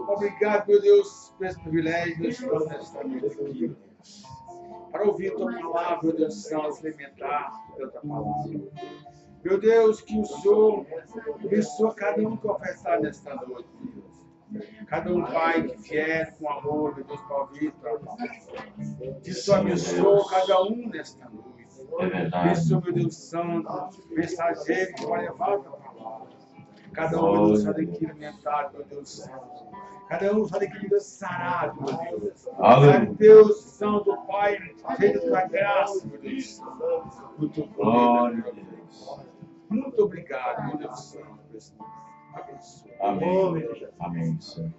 Obrigado, meu Deus, por esse privilégio de estar nesta noite aqui. Para ouvir tua palavra, meu Deus do céu, se alimentar da tua palavra. Meu Deus, que o Senhor abençoe cada um que ofertar nesta noite, meu Deus. Cada um, Pai, que vier com amor, meu Deus, para ouvir tua palavra. Que o Senhor abençoe cada um nesta noite. Abençoe, meu Deus Santo, mensageiro que vai levar a tua palavra. Cada um, meu Deus, sai daqui alimentado, meu Deus Santo. Cada um sai daqui, meu Deus, sarado, meu Deus. Sai, Deus Santo, Pai, cheio da tua graça, meu Deus Santo. Muito glória, meu Deus. Muito obrigado, meu Deus Santo. Abençoe. Amém. Amém, Senhor.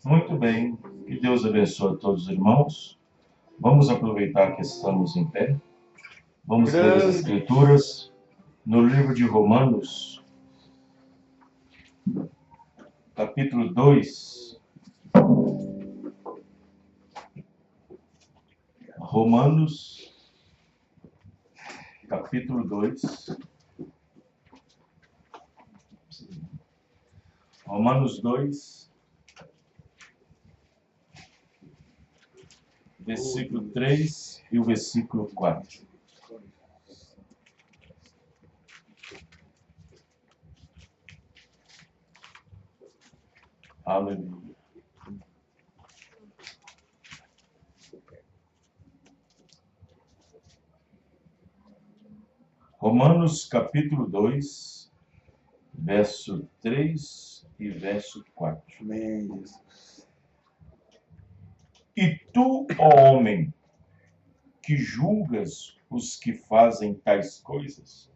Muito bem. Que Deus abençoe a todos os irmãos. Vamos aproveitar que estamos em pé. Vamos ler as Escrituras no livro de Romanos, capítulo 2. Romanos, capítulo 2. Romanos 2, versículo 3 e o versículo 4. Aleluia. Romanos capítulo 2, verso 3 e verso 4. Amém. E tu, ó homem, que julgas os que fazem tais coisas,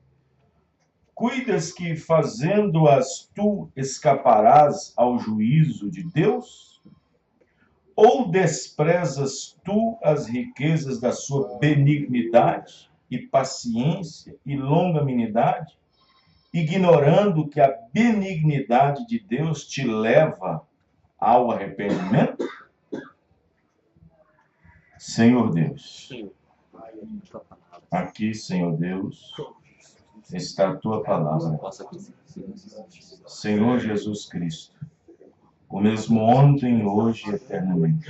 cuidas que, fazendo-as, tu escaparás ao juízo de Deus? Ou desprezas tu as riquezas da sua benignidade e paciência e longanimidade, ignorando que a benignidade de Deus te leva ao arrependimento? Senhor Deus, aqui, Senhor Deus, está a tua palavra. Senhor Jesus Cristo, o mesmo ontem, hoje e eternamente,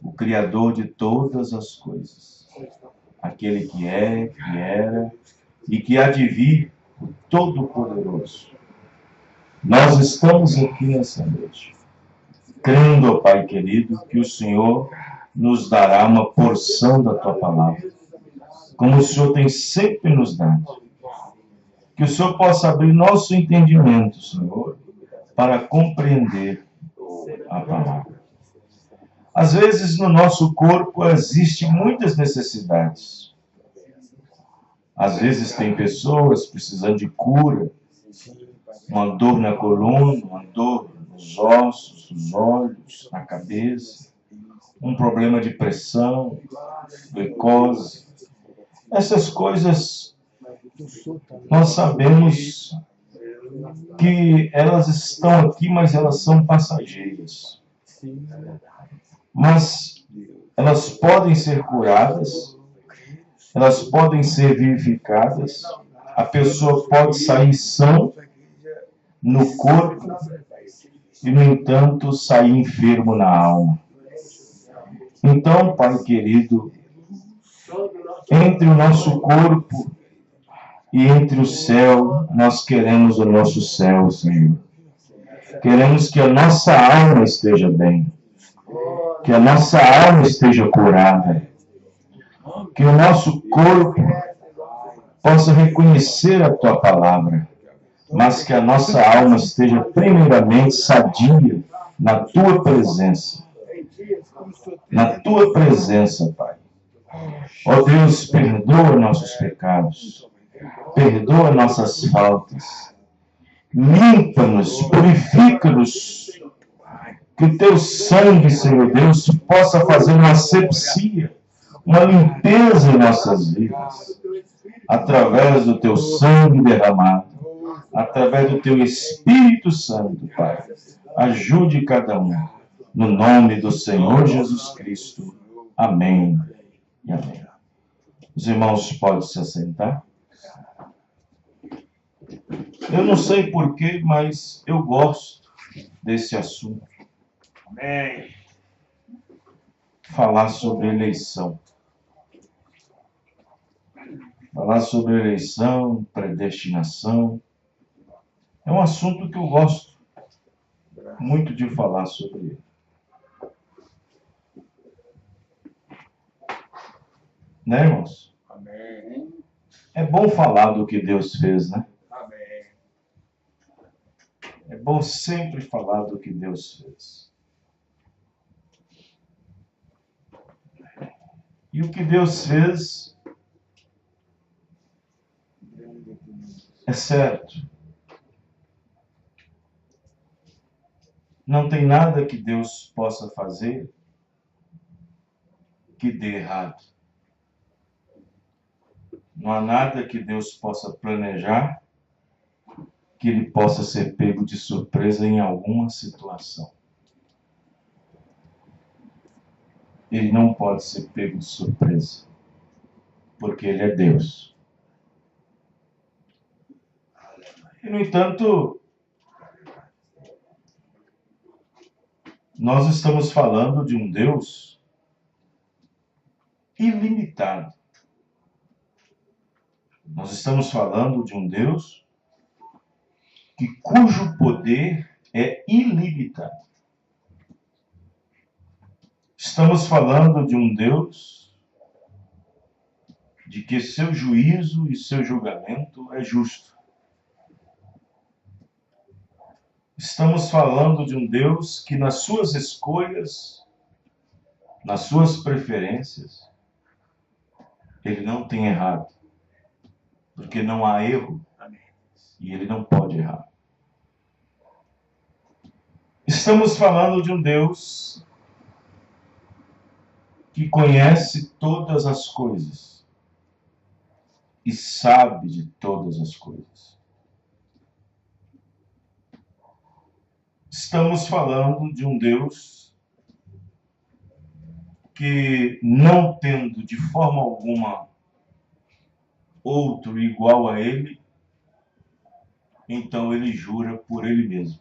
o Criador de todas as coisas, aquele que é, que era e que há de vir, o Todo-Poderoso. Nós estamos aqui nessa noite, crendo, ó Pai querido, que o Senhor nos dará uma porção da tua palavra, como o Senhor tem sempre nos dado. Que o Senhor possa abrir nosso entendimento, Senhor, para compreender a palavra. Às vezes, no nosso corpo, existem muitas necessidades. Às vezes, tem pessoas precisando de cura, uma dor na coluna, uma dor nos ossos, nos olhos, na cabeça, um problema de pressão, glicose. Essas coisas, nós sabemos que elas estão aqui, mas elas são passageiras. Mas elas podem ser curadas, elas podem ser vivificadas, a pessoa pode sair sã no corpo e, no entanto, sair enfermo na alma. Então, Pai querido, entre o nosso corpo e entre o céu, nós queremos o nosso céu, Senhor. Queremos que a nossa alma esteja bem, que a nossa alma esteja curada, que o nosso corpo possa reconhecer a tua palavra, mas que a nossa alma esteja primeiramente sadia na tua presença. Na tua presença, Pai. Ó Deus, perdoa nossos pecados, perdoa nossas faltas, limpa-nos, purifica-nos, que o teu sangue, Senhor Deus, possa fazer uma asepsia, uma limpeza em nossas vidas, através do teu sangue derramado, através do teu Espírito Santo, Pai. Ajude cada um, no nome do Senhor Jesus Cristo. Amém e amém. Os irmãos podem se assentar. Eu não sei porquê, mas eu gosto desse assunto. Amém. Falar sobre eleição. Falar sobre eleição, predestinação. É um assunto que eu gosto muito de falar sobre ele. Né, irmãos? Amém. É bom falar do que Deus fez, né? Amém. É bom sempre falar do que Deus fez. E o que Deus fez é certo. Não tem nada que Deus possa fazer que dê errado. Não há nada que Deus possa planejar que ele possa ser pego de surpresa em alguma situação. Ele não pode ser pego de surpresa, porque ele é Deus. E, no entanto, nós estamos falando de um Deus ilimitado. Nós estamos falando de um Deus cujo poder é ilimitado. Estamos falando de um Deus de que seu juízo e seu julgamento é justo. Estamos falando de um Deus que nas suas escolhas, nas suas preferências, ele não tem errado. Porque não há erro e ele não pode errar. Estamos falando de um Deus que conhece todas as coisas e sabe de todas as coisas. Estamos falando de um Deus que, não tendo de forma alguma outro igual a ele, então ele jura por ele mesmo.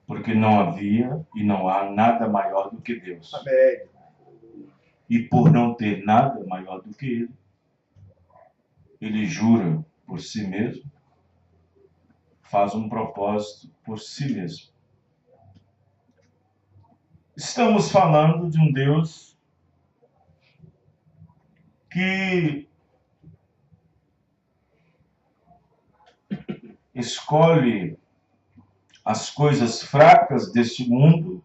Porque não havia e não há nada maior do que Deus. Amém. E por não ter nada maior do que ele jura por si mesmo, faz um propósito por si mesmo. Estamos falando de um Deus que escolhe as coisas fracas deste mundo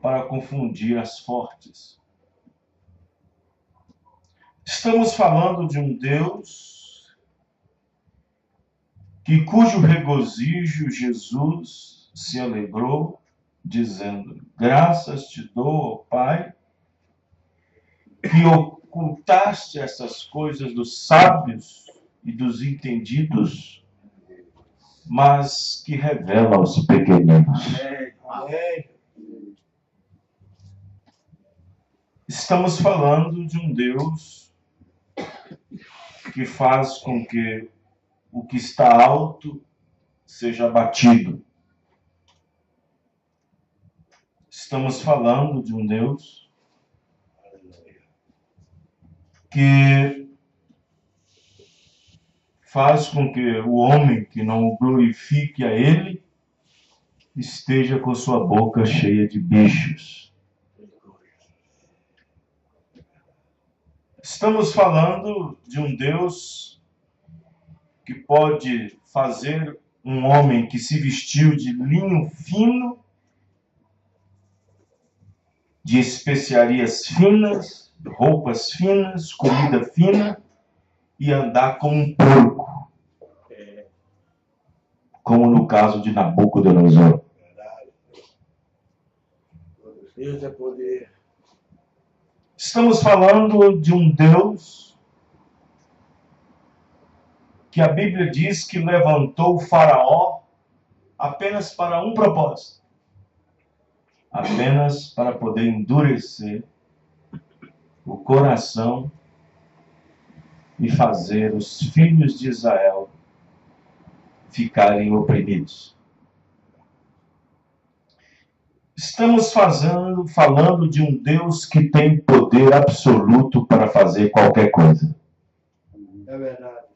para confundir as fortes. Estamos falando de um Deus cujo regozijo Jesus se alegrou, dizendo: graças te dou, ó Pai, que ocultaste essas coisas dos sábios e dos entendidos, mas que revela aos pequeninos. Amém. Estamos falando de um Deus que faz com que o que está alto seja abatido. Estamos falando de um Deus que faz com que o homem que não glorifique a ele esteja com sua boca cheia de bichos. Estamos falando de um Deus que pode fazer um homem que se vestiu de linho fino, de especiarias finas, roupas finas, comida fina, e andar como um porco. Como no caso de Nabucodonosor. Deus é poder. Estamos falando de um Deus que a Bíblia diz que levantou o Faraó apenas para um propósito. Apenas para poder endurecer o coração e fazer os filhos de Israel ficarem oprimidos. Estamos falando de um Deus que tem poder absoluto para fazer qualquer coisa. É verdade.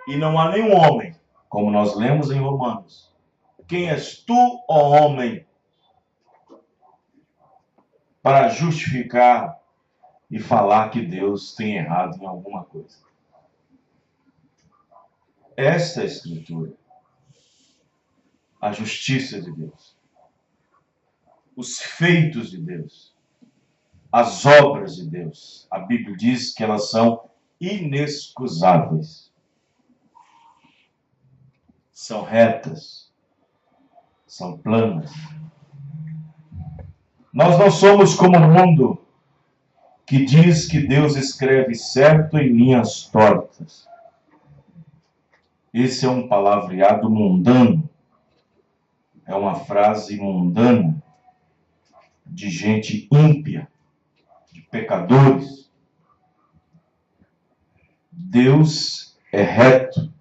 E não há nenhum homem, como nós lemos em Romanos. Quem és tu, ó homem, para justificar e falar que Deus tem errado em alguma coisa? Esta é a Escritura. A justiça de Deus. Os feitos de Deus. As obras de Deus. A Bíblia diz que elas são inexcusáveis. São retas. São planas. Nós não somos como o mundo que diz que Deus escreve certo em linhas tortas. Esse é um palavreado mundano. É uma frase mundana de gente ímpia, de pecadores. Deus é reto.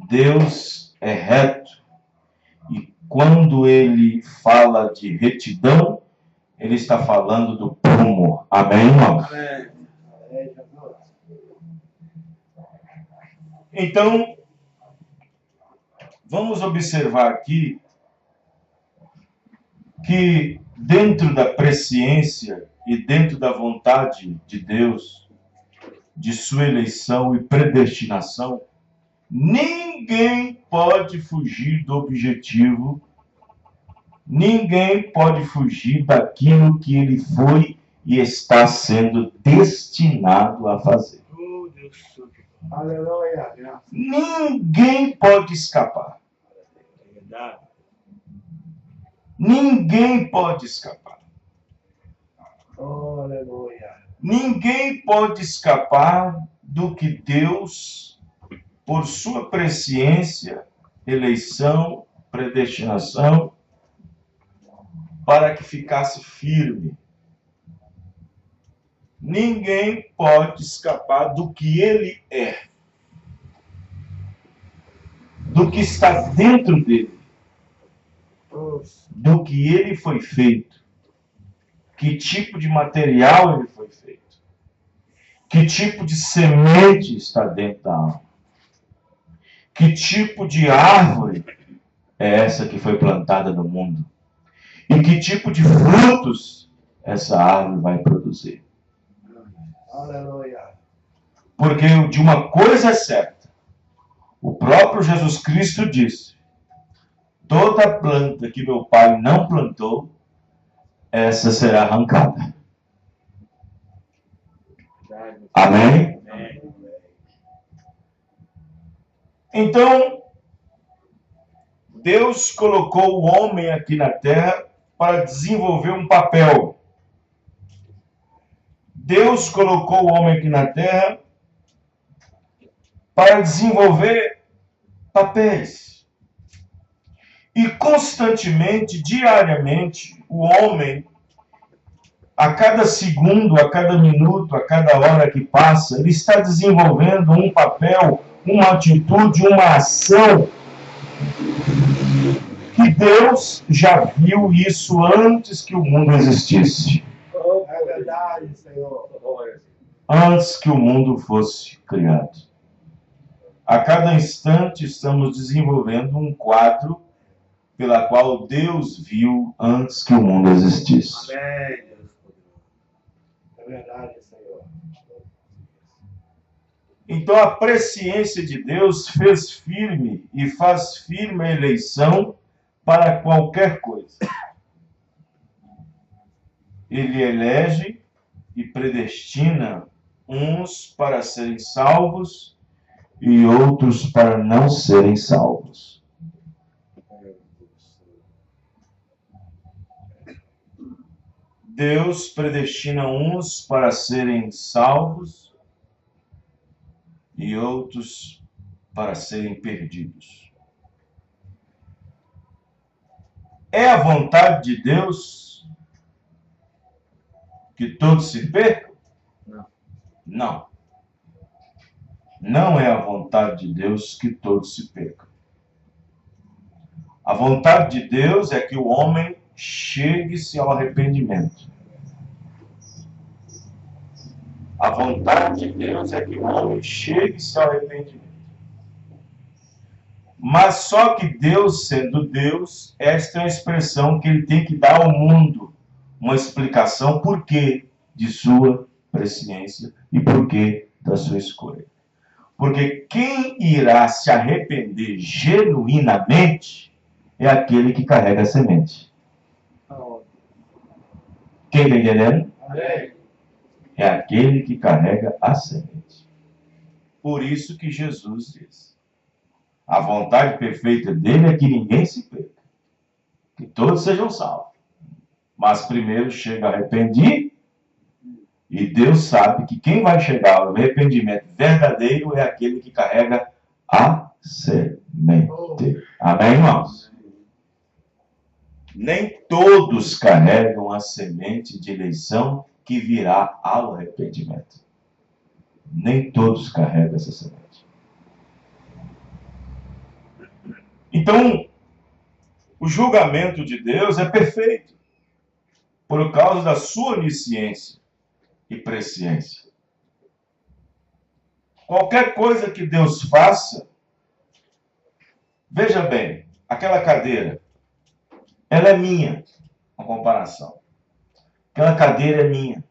Deus é reto. E quando ele fala de retidão, ele está falando do prumo. Amém, irmão? Então, vamos observar aqui que dentro da presciência e dentro da vontade de Deus, de sua eleição e predestinação, ninguém pode fugir do objetivo, ninguém pode fugir daquilo que ele foi e está sendo destinado a fazer. Aleluia. Ninguém pode escapar. Ninguém pode escapar. Aleluia. Ninguém pode escapar do que Deus, por sua presciência, eleição, predestinação, para que ficasse firme. Ninguém pode escapar do que ele é, do que está dentro dele, do que ele foi feito, que tipo de material ele foi feito, que tipo de semente está dentro da alma, que tipo de árvore é essa que foi plantada no mundo e que tipo de frutos essa árvore vai produzir. Aleluia. Porque de uma coisa é certa, o próprio Jesus Cristo disse: toda planta que meu Pai não plantou, essa será arrancada. Amém? Então, Deus colocou o homem aqui na terra para desenvolver um papel. Deus colocou o homem aqui na terra para desenvolver papéis. E constantemente, diariamente, o homem, a cada segundo, a cada minuto, a cada hora que passa, ele está desenvolvendo um papel, uma atitude, uma ação que Deus já viu isso antes que o mundo existisse. É verdade, Senhor. Antes que o mundo fosse criado. A cada instante estamos desenvolvendo um quadro pela qual Deus viu antes que o mundo existisse. Amém. É verdade, Senhor. Então a presciência de Deus fez firme e faz firme a eleição para qualquer coisa. Ele elege e predestina uns para serem salvos e outros para não serem salvos. Deus predestina uns para serem salvos e outros para serem perdidos. É a vontade de Deus que todos se percam? Não. Não é a vontade de Deus que todos se percam. A vontade de Deus é que o homem chegue-se ao arrependimento. A vontade de Deus é que o homem chegue-se ao arrependimento. Mas só que Deus, sendo Deus, esta é uma expressão que ele tem que dar ao mundo uma explicação por que de sua presciência e por que da sua escolha. Porque quem irá se arrepender genuinamente é aquele que carrega a semente. Quem está entendendo? É aquele que carrega a semente. Por isso que Jesus diz: a vontade perfeita dele é que ninguém se perca, que todos sejam salvos. Mas primeiro chega a arrepender, e Deus sabe que quem vai chegar ao arrependimento verdadeiro é aquele que carrega a semente. Amém, irmãos? Nem todos carregam a semente de eleição que virá ao arrependimento. Nem todos carregam essa semente. Então, o julgamento de Deus é perfeito por causa da sua onisciência e presciência. Qualquer coisa que Deus faça, veja bem, aquela cadeira, ela é minha, uma comparação. Aquela cadeira é minha.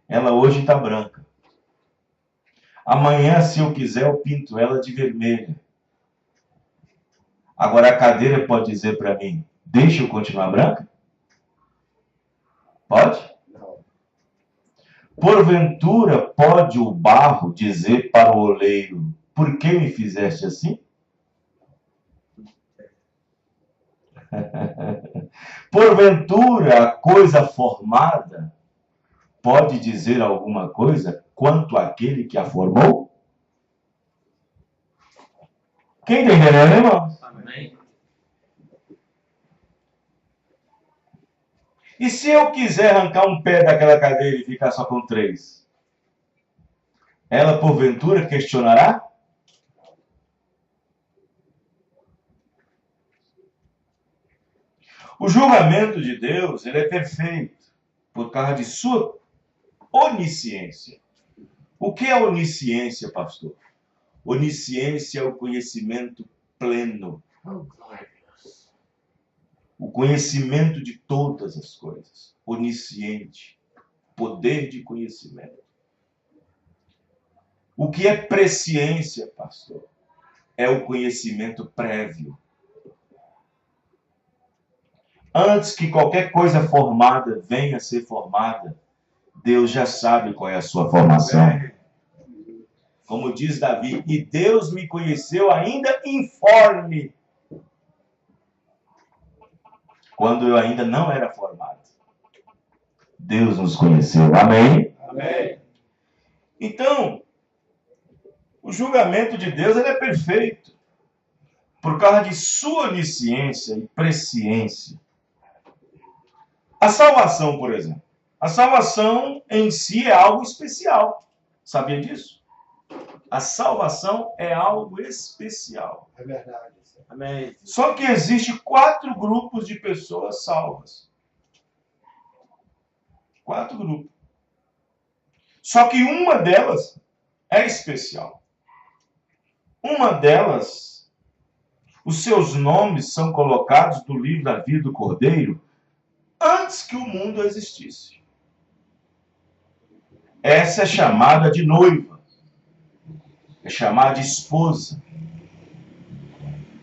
Ela hoje está branca. Amanhã, se eu quiser, eu pinto ela de vermelha. Agora a cadeira pode dizer para mim: deixa eu continuar branca? Pode? Porventura pode o barro dizer para o oleiro: por que me fizeste assim? Porventura a coisa formada pode dizer alguma coisa quanto àquele que a formou? Quem está entendendo, irmão? Amém. E se eu quiser arrancar um pé daquela cadeira e ficar só com 3? Ela, porventura, questionará? O julgamento de Deus, ele é perfeito por causa de sua onisciência. O que é onisciência, pastor? Onisciência é o conhecimento pleno. O conhecimento de todas as coisas. Onisciente. Poder de conhecimento. O que é presciência, pastor? É o conhecimento prévio. Antes que qualquer coisa formada venha a ser formada, Deus já sabe qual é a sua formação. Como diz Davi: e Deus me conheceu ainda informe, quando eu ainda não era formado. Deus nos conheceu. Amém? Amém. Então, o julgamento de Deus ele é perfeito por causa de sua onisciência e presciência. A salvação, por exemplo. A salvação em si é algo especial. Sabia disso? A salvação é algo especial. É verdade. Amém. Só que existe 4 grupos de pessoas salvas. 4 grupos. Só que uma delas é especial. Uma delas, os seus nomes são colocados no livro da vida do Cordeiro antes que o mundo existisse. Essa é chamada de noiva. É chamada de esposa.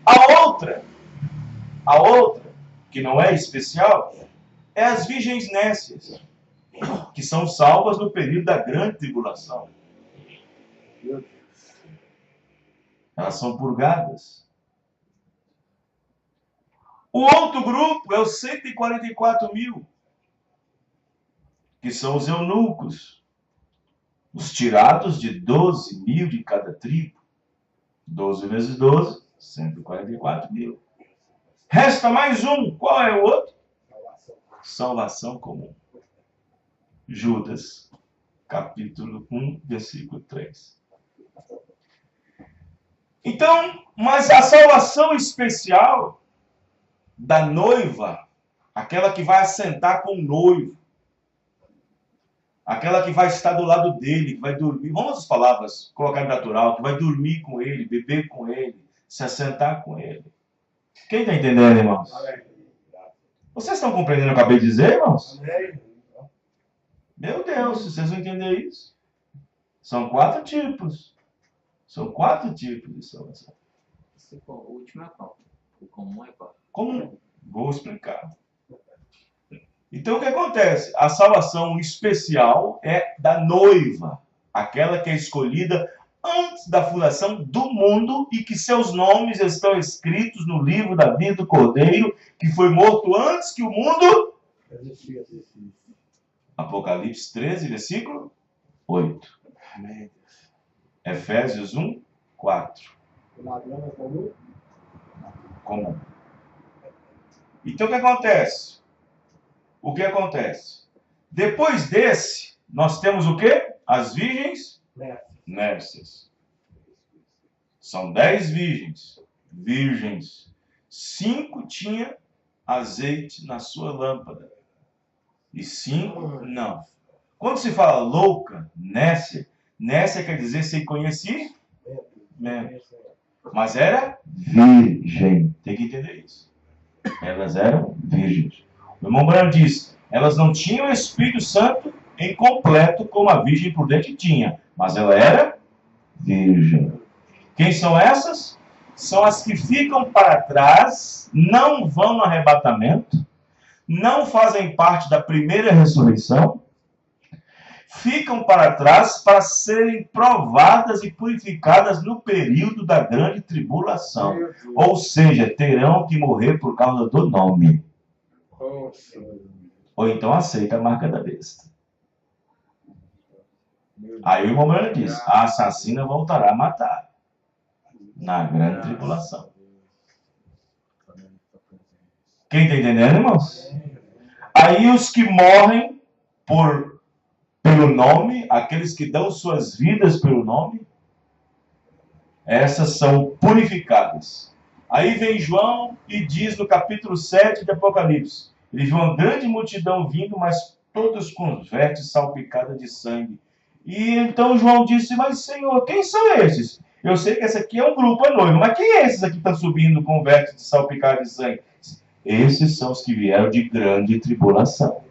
A outra, que não é especial, é as virgens nécias, que são salvas no período da grande tribulação. Elas são purgadas. O outro grupo é os 144 mil, que são os eunucos, os tirados de 12 mil de cada tribo. 12 vezes 12, 144 mil. Resta mais um. Qual é o outro? Salvação comum. Judas, capítulo 1, versículo 3. Então, mas a salvação especial da noiva, aquela que vai assentar com o noivo, aquela que vai estar do lado dele, que vai dormir, vamos as palavras colocar natural, que vai dormir com ele, beber com ele, se assentar com ele. Quem está entendendo, irmãos? Vocês estão compreendendo o que eu acabei de dizer, irmãos? Meu Deus, se vocês não entenderem isso. São 4 tipos. São 4 tipos de salvação. O último é qual? O comum é qual? Como? Vou explicar. Então, o que acontece? A salvação especial é da noiva, aquela que é escolhida antes da fundação do mundo e que seus nomes estão escritos no livro da vida do Cordeiro, que foi morto antes que o mundo... Apocalipse 13, versículo 8. Efésios 1, 4. O ladrão é comum? Comum. Então, o que acontece? O que acontece? Depois desse, nós temos o quê? As virgens népcias. São 10 virgens. 5 tinham azeite na sua lâmpada. E 5 não. Quando se fala louca, nécia quer dizer sem conhecimento. Mas era virgem. Tem que entender isso. Elas eram virgens. O irmão Branham diz, elas não tinham o Espírito Santo em completo como a virgem prudente tinha, mas ela era virgem. Quem são essas? São as que ficam para trás, não vão no arrebatamento, não fazem parte da primeira ressurreição, ficam para trás para serem provadas e purificadas no período da grande tribulação. Ou seja, terão que morrer por causa do nome. Ou então aceita a marca da besta. Aí o irmão Branham diz, a assassina voltará a matar na grande tribulação. Quem está entendendo, irmãos? Aí os que morrem pelo nome, aqueles que dão suas vidas pelo nome, essas são purificadas. Aí vem João e diz no capítulo 7 de Apocalipse, ele viu uma grande multidão vindo, mas todos com os vestes salpicadas de sangue. E então João disse, mas Senhor, quem são esses? Eu sei que esse aqui é um grupo, é noivo, mas quem é esses aqui que estão subindo com vestes salpicadas de sangue? Esses são os que vieram de grande tribulação.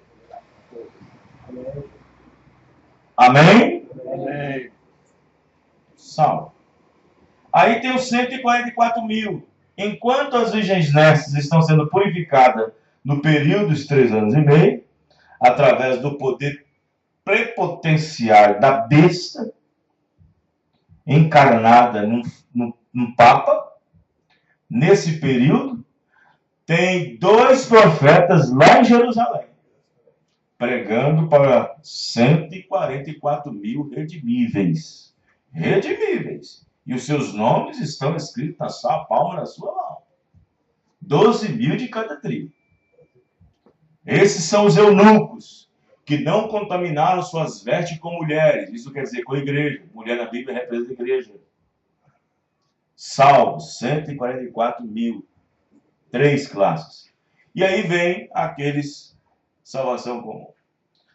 Amém? Amém. Salve. Aí tem os 144 mil. Enquanto as virgens nécias estão sendo purificadas no período dos 3 anos e meio, através do poder prepotenciar da besta, encarnada num Papa, nesse período, tem 2 profetas lá em Jerusalém, pregando para 144 mil redimíveis. Redimíveis. E os seus nomes estão escritos na sua palma, na sua mão. 12 mil de cada tribo. Esses são os eunucos, que não contaminaram suas vestes com mulheres. Isso quer dizer com a igreja. Mulher na Bíblia representa a igreja. Salvos, 144 mil. 3 classes. E aí vem aqueles salvação comum.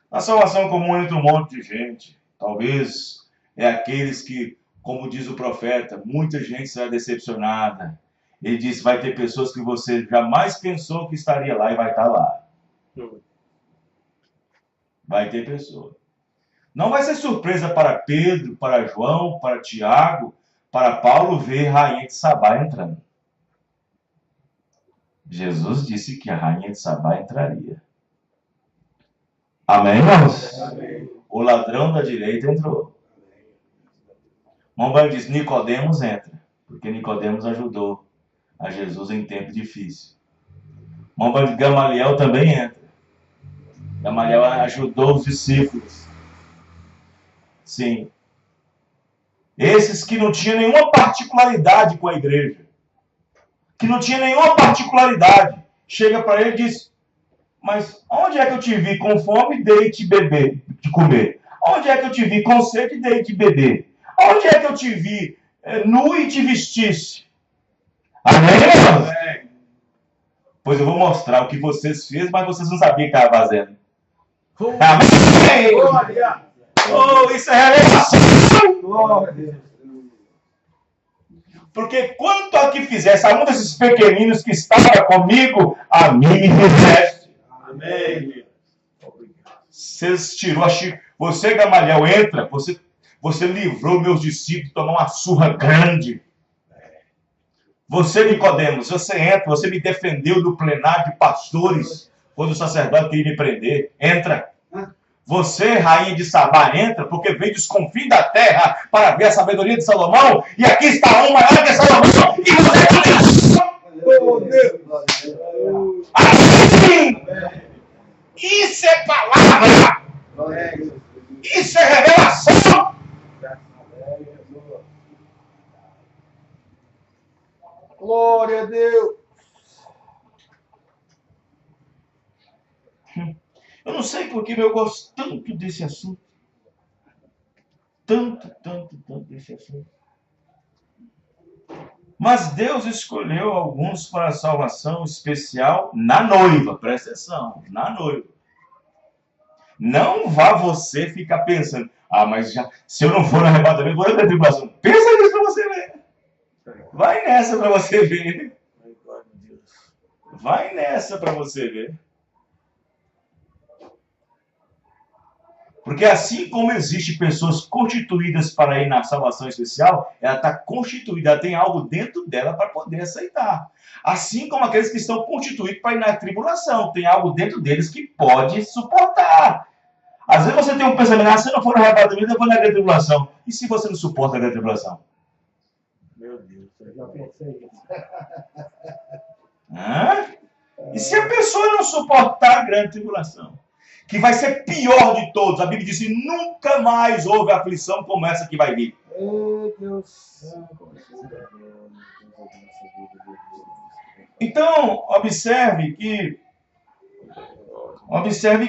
A salvação comum entra um monte de gente. Talvez é aqueles que, como diz o profeta, muita gente será decepcionada. Ele disse, vai ter pessoas que você jamais pensou que estaria lá e vai estar lá. Vai ter pessoa. Não vai ser surpresa para Pedro, para João, para Tiago, para Paulo ver a rainha de Sabá entrando. Jesus disse que a rainha de Sabá entraria. Amém, irmãos? Amém. O ladrão da direita entrou. Mamãe diz, Nicodemos entra, porque Nicodemos ajudou a Jesus em tempo difícil. Mamãe diz, Gamaliel também entra. Gamaliel ajudou os discípulos. Sim. Esses que não tinham nenhuma particularidade com a igreja. Que não tinha nenhuma particularidade. Chega para ele e diz, mas onde é que eu te vi com fome, dei-te beber, de comer? Onde é que eu te vi com sede, dei-te beber? Onde é que eu te vi nu e te vestisse. Amém, irmãos? Pois eu vou mostrar o que vocês fez, mas vocês não sabiam que estava fazendo. Amém! Glória! Oh, isso é revelação! Glória! Porque quanto a que fizesse a um desses pequeninos que estava comigo, a mim me fizeste. Amém! Vocês tirou a Você, Gamaliel, entra. Você livrou meus discípulos de tomar uma surra grande. Você, Nicodemos, você entra. Você me defendeu do plenário de pastores quando o sacerdote queria me prender. Entra. Você, rainha de Sabá, entra, porque veio dos confins da terra para ver a sabedoria de Salomão. E aqui está um maior que Salomão. E você assim! Isso é palavra! Isso é revelação! Glória a Deus! Eu não sei porque eu gosto tanto desse assunto. Tanto desse assunto. Mas Deus escolheu alguns para a salvação especial na noiva. Presta atenção, na noiva. Não vá você ficar pensando, mas já, se eu não for no arrebatamento, vou na tribulação. Pensa nisso para você ver. Vai nessa para você ver. Vai nessa para você ver. Porque assim como existe pessoas constituídas para ir na salvação especial, ela está constituída, ela tem algo dentro dela para poder aceitar. Assim como aqueles que estão constituídos para ir na tribulação, tem algo dentro deles que pode suportar. Às vezes você tem um pensamento, se eu não for no arrebatamento, eu vou na tribulação. E se você não suporta a tribulação? Meu Deus, eu já pensei nisso. E se a pessoa não suportar a grande tribulação? Que vai ser pior de todos. A Bíblia diz que nunca mais houve aflição como essa que vai vir. Meu Deus. Então, observe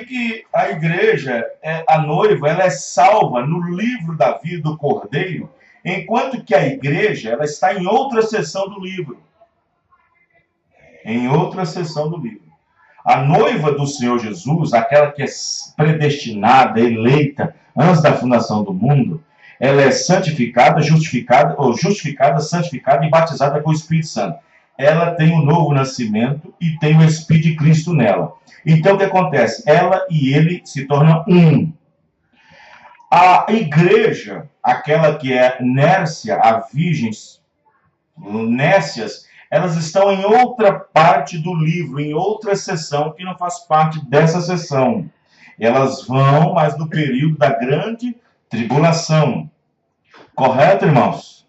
que a igreja, a noiva, ela é salva no livro da vida do Cordeiro, enquanto que a igreja ela está em outra seção do livro. Em outra seção do livro. A noiva do Senhor Jesus, aquela que é predestinada, eleita, antes da fundação do mundo, ela é santificada, santificada e batizada com o Espírito Santo. Ela tem o novo nascimento e tem o Espírito de Cristo nela. Então, o que acontece? Ela e ele se tornam um. A igreja, aquela que é Nércia, a virgens, Nércias, elas estão em outra parte do livro, em outra seção que não faz parte dessa seção. Elas vão, mas no período da grande tribulação. Correto, irmãos?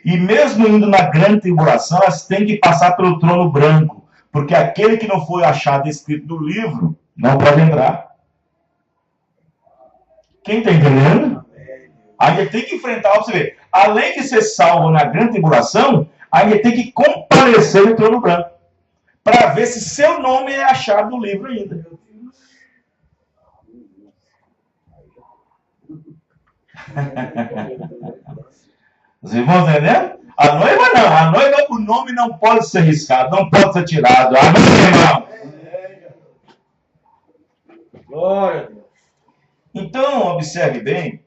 E mesmo indo na grande tribulação, elas têm que passar pelo trono branco, porque aquele que não foi achado escrito no livro não pode entrar. Quem está entendendo? Ainda tem que enfrentar, você vê, além de ser salvo na grande tribulação, ainda tem que comparecer no trono branco, para ver se seu nome é achado no livro ainda. Vocês vão entender? A noiva não. A noiva, o nome não pode ser riscado, não pode ser tirado. Amém, irmão? Glória a Deus. Então, observe bem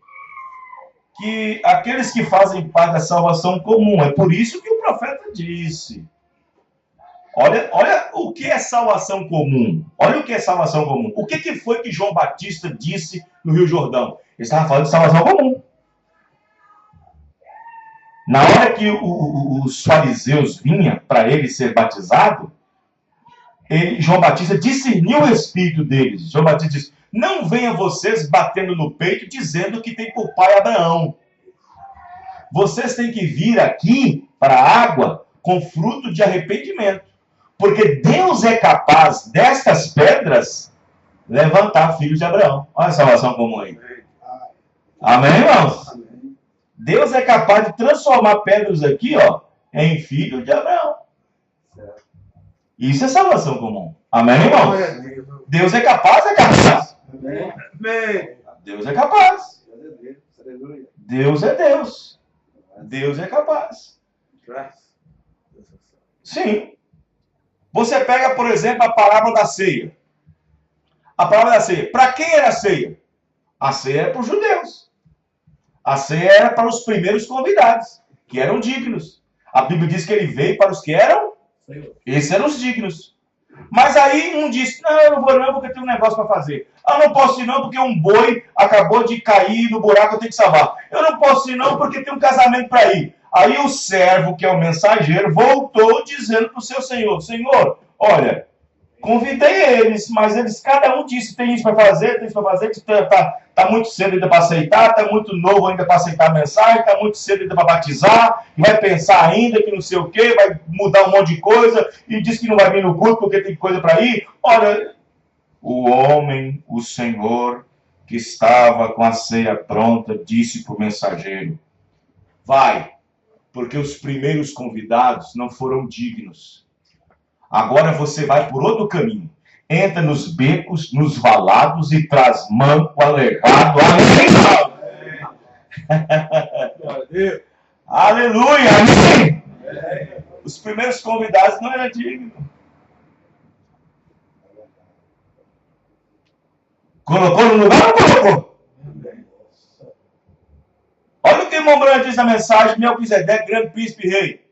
que aqueles que fazem parte da salvação comum, é por isso que o profeta disse. Olha o que é salvação comum. Olha o que é salvação comum. O que foi que João Batista disse no Rio Jordão? Ele estava falando de salvação comum. Na hora que os fariseus vinham para ele ser batizado, João Batista discerniu o espírito deles. João Batista disse, não venham vocês batendo no peito dizendo que tem por pai Abraão. Vocês têm que vir aqui para a água com fruto de arrependimento. Porque Deus é capaz destas pedras levantar filhos de Abraão. Olha a salvação comum aí. Amém, irmãos? Deus é capaz de transformar pedras aqui, em filhos de Abraão. Isso é salvação comum. Amém, irmãos? Deus é capaz, Amém. Deus é capaz. Deus é Deus. Deus é capaz. Graças. Sim. Você pega, por exemplo, a parábola da ceia. A parábola da ceia. Para quem era a ceia? A ceia era para os judeus. A ceia era para os primeiros convidados, que eram dignos. A Bíblia diz que ele veio para os que eram. Esses eram os dignos. Mas aí um disse, não, eu não vou não, porque tem um negócio para fazer. Eu não posso ir não, porque um boi acabou de cair no buraco, eu tenho que salvar. Eu não posso ir não, porque tem um casamento para ir. Aí o servo, que é o mensageiro, voltou dizendo para o seu senhor, Senhor, olha, convidei eles, mas eles, cada um disse, tem isso para fazer, tem isso para fazer, que tá muito cedo ainda para aceitar, tá muito novo ainda para aceitar a mensagem, tá muito cedo ainda para batizar, vai pensar ainda que não sei o quê, vai mudar um monte de coisa, e diz que não vai vir no culto porque tem coisa para ir. Olha, o homem, o Senhor, que estava com a ceia pronta, disse para o mensageiro, vai, porque os primeiros convidados não foram dignos. Agora você vai por outro caminho. Entra nos becos, nos valados e traz manco, aleijado. Amém? Aleluia! Amém! Os primeiros convidados não eram dignos. Colocou no lugar ou não colocou? Olha o que o irmão Branco diz na mensagem, Melquisedeque, grande príncipe rei.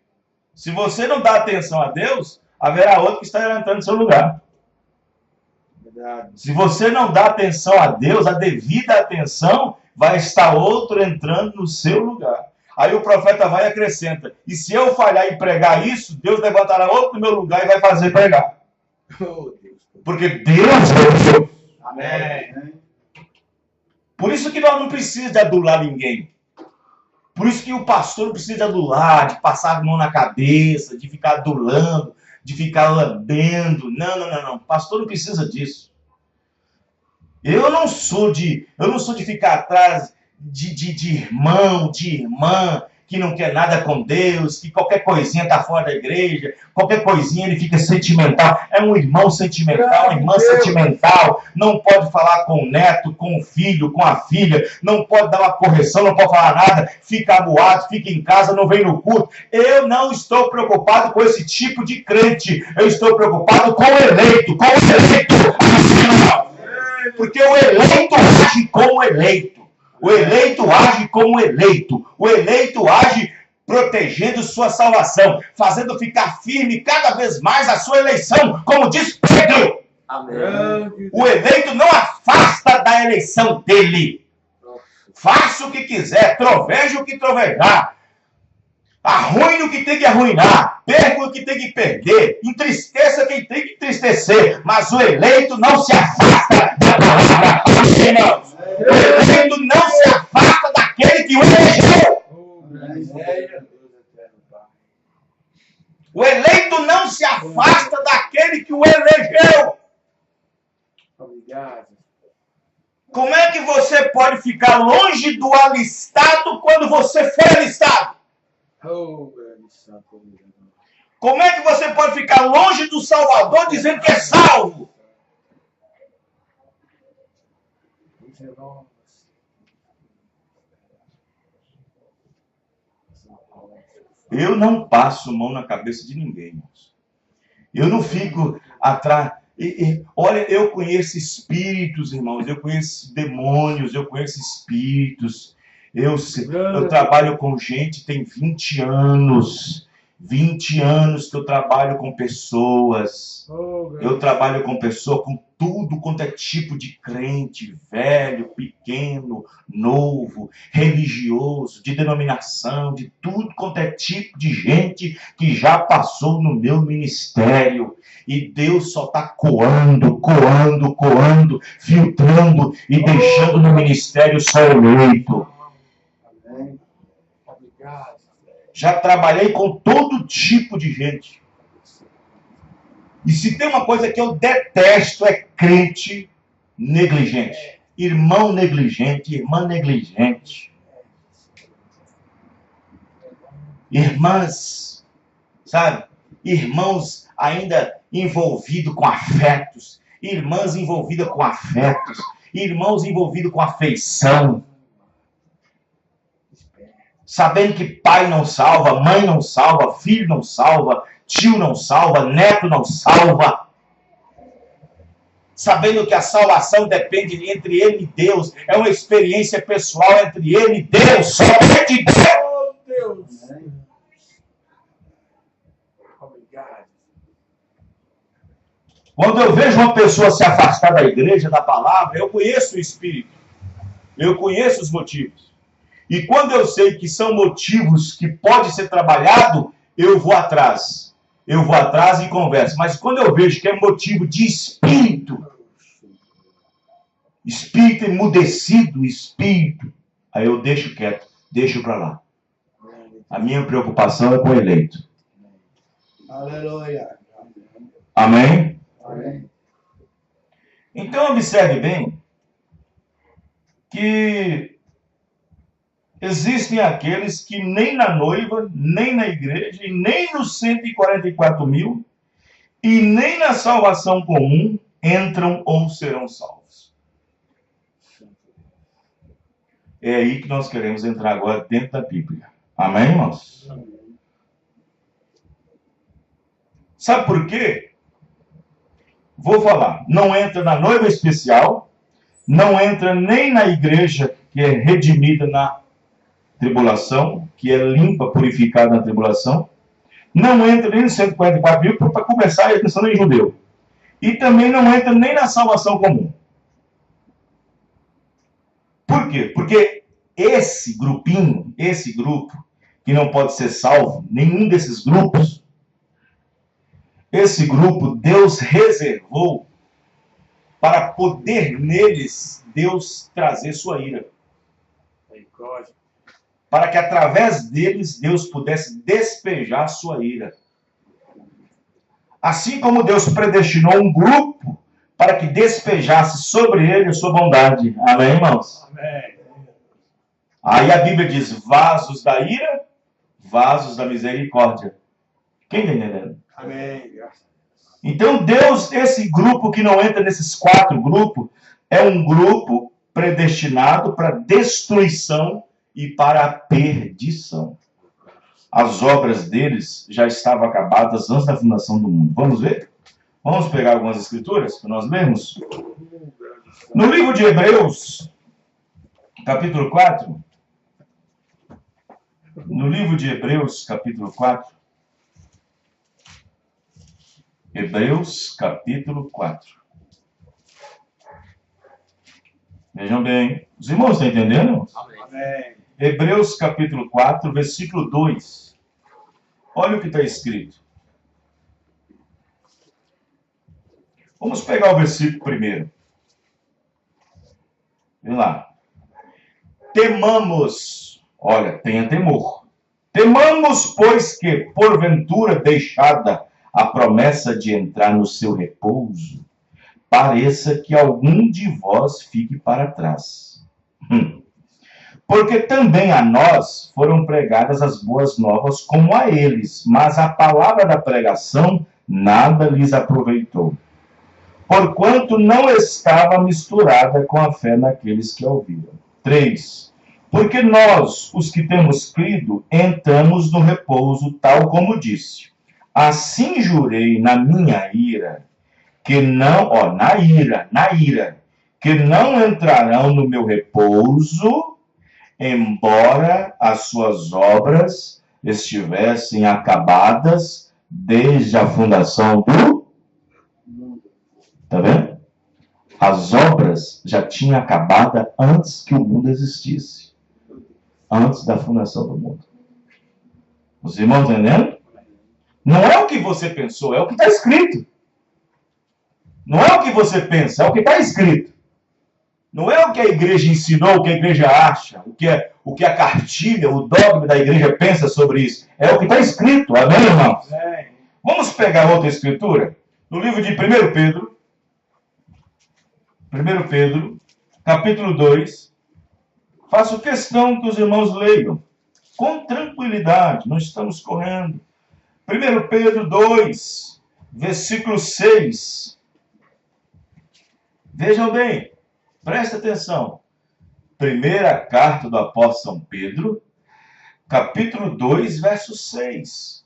Se você não dá atenção a Deus, haverá outro que está entrando no seu lugar. Verdade. Se você não dá atenção a Deus, a devida atenção, vai estar outro entrando no seu lugar. Aí o profeta vai e acrescenta, e se eu falhar em pregar isso, Deus levantará outro no meu lugar e vai fazer pregar. Porque Deus é Deus. Amém. Por isso que nós não precisamos de adular ninguém. Por isso que o pastor não precisa de adular, de passar a mão na cabeça, de ficar adulando, de ficar lambendo. Não. O pastor não precisa disso. Eu não sou de ficar atrás de irmão, de irmã, que não quer nada com Deus, que qualquer coisinha está fora da igreja, qualquer coisinha ele fica sentimental. É um irmão sentimental, uma irmã sentimental. Não pode falar com o neto, com o filho, com a filha. Não pode dar uma correção, não pode falar nada. Fica amuado, fica em casa, não vem no culto. Eu não estou preocupado com esse tipo de crente. Eu estou preocupado com o eleito. Com o eleito. Porque o eleito age como eleito. O eleito age como eleito. O eleito age protegendo sua salvação, fazendo ficar firme cada vez mais a sua eleição, como diz Pedro. Amém. O eleito não afasta da eleição dele. Faça o que quiser, troveje o que trovejar. Arruine o que tem que arruinar, perca o que tem que perder, entristeça quem tem que entristecer, mas o eleito não se afasta da palavra. O eleito não se afasta daquele que o elegeu. O eleito não se afasta daquele que o elegeu. Como é que você pode ficar longe do alistado quando você foi alistado? Como é que você pode ficar longe do Salvador dizendo que é salvo? Eu não passo mão na cabeça de ninguém, irmãos. Eu não fico atrás. Olha, eu conheço espíritos, irmãos. Eu conheço demônios, eu conheço espíritos. Eu trabalho com gente, tem 20 anos. 20 anos que eu trabalho com pessoas. Eu trabalho com pessoas, com tudo quanto é tipo de crente, velho, pequeno, novo, religioso, de denominação, de tudo quanto é tipo de gente que já passou no meu ministério. E Deus só está coando, filtrando e deixando no ministério só eleito. Já trabalhei com todo tipo de gente. E se tem uma coisa que eu detesto é crente negligente. Irmão negligente, irmã negligente. Irmãs, sabe? Irmãos ainda envolvidos com afetos. Irmãs envolvidas com afetos. Irmãos envolvidos com afeição. sabendo que pai não salva, mãe não salva, filho não salva, tio não salva, neto não salva, sabendo que a salvação depende entre ele e Deus, é uma experiência pessoal entre ele e Deus, somente Deus. Oh, Deus. Obrigado. Quando eu vejo uma pessoa se afastar da igreja, da palavra, eu conheço o espírito, eu conheço os motivos. E quando eu sei que são motivos que pode ser trabalhado, eu vou atrás. Eu vou atrás e converso. Mas quando eu vejo que é motivo de espírito, espírito emudecido, espírito, aí eu deixo quieto, deixo para lá. A minha preocupação é com o eleito. Aleluia. Amém? Amém. Então observe bem que existem aqueles que nem na noiva, nem na igreja, e nem nos 144 mil, e nem na salvação comum entram ou serão salvos. É aí que nós queremos entrar agora dentro da Bíblia. Amém, irmãos? Sabe por quê? Vou falar. Não entra na noiva especial, não entra nem na igreja que é redimida na tribulação, que é limpa, purificada na tribulação, não entra nem nos 144 mil, para começar a questão em judeu. E também não entra nem na salvação comum. Por quê? Porque esse grupinho, esse grupo, que não pode ser salvo, nenhum desses grupos, esse grupo Deus reservou para poder neles Deus trazer sua ira. Para que através deles Deus pudesse despejar sua ira. Assim como Deus predestinou um grupo para que despejasse sobre ele a sua bondade. Amém, irmãos? Amém. Aí a Bíblia diz, vasos da ira, vasos da misericórdia. Quem está entendendo? Amém. Então Deus, esse grupo que não entra nesses 4 grupos, é um grupo predestinado para destruição e para a perdição. As obras deles já estavam acabadas antes da fundação do mundo. Vamos ver? Vamos pegar algumas escrituras para nós lermos? No livro de Hebreus, capítulo 4. No livro de Hebreus, capítulo 4. Hebreus, capítulo 4. Vejam bem. Os irmãos estão entendendo? Amém. Hebreus, capítulo 4, versículo 2. Olha o que está escrito. Vamos pegar o versículo primeiro. Vem lá. Temamos. Olha, tenha temor. Temamos, pois que, porventura deixada a promessa de entrar no seu repouso, pareça que algum de vós fique para trás. Porque também a nós foram pregadas as boas novas como a eles, mas a palavra da pregação nada lhes aproveitou, porquanto não estava misturada com a fé naqueles que a ouviram. 3. Porque nós, os que temos crido, entramos no repouso, tal como disse. Assim jurei na minha ira, que não, na ira, que não entrarão no meu repouso, embora as suas obras estivessem acabadas desde a fundação do mundo. Está vendo? As obras já tinham acabado antes que o mundo existisse. Antes da fundação do mundo. Os irmãos entendendo? Não é o que você pensou, é o que está escrito. Não é o que você pensa, é o que está escrito. Não é o que a igreja ensinou, o que a igreja acha, o que a cartilha, o dogma da igreja pensa sobre isso. É o que está escrito, amém, irmãos? Amém. Vamos pegar outra escritura? No livro de 1 Pedro. 1 Pedro, capítulo 2. Faço questão que os irmãos leiam. Com tranquilidade, não estamos correndo. 1 Pedro 2, versículo 6. Vejam bem, presta atenção. Primeira carta do apóstolo São Pedro, capítulo 2, verso 6.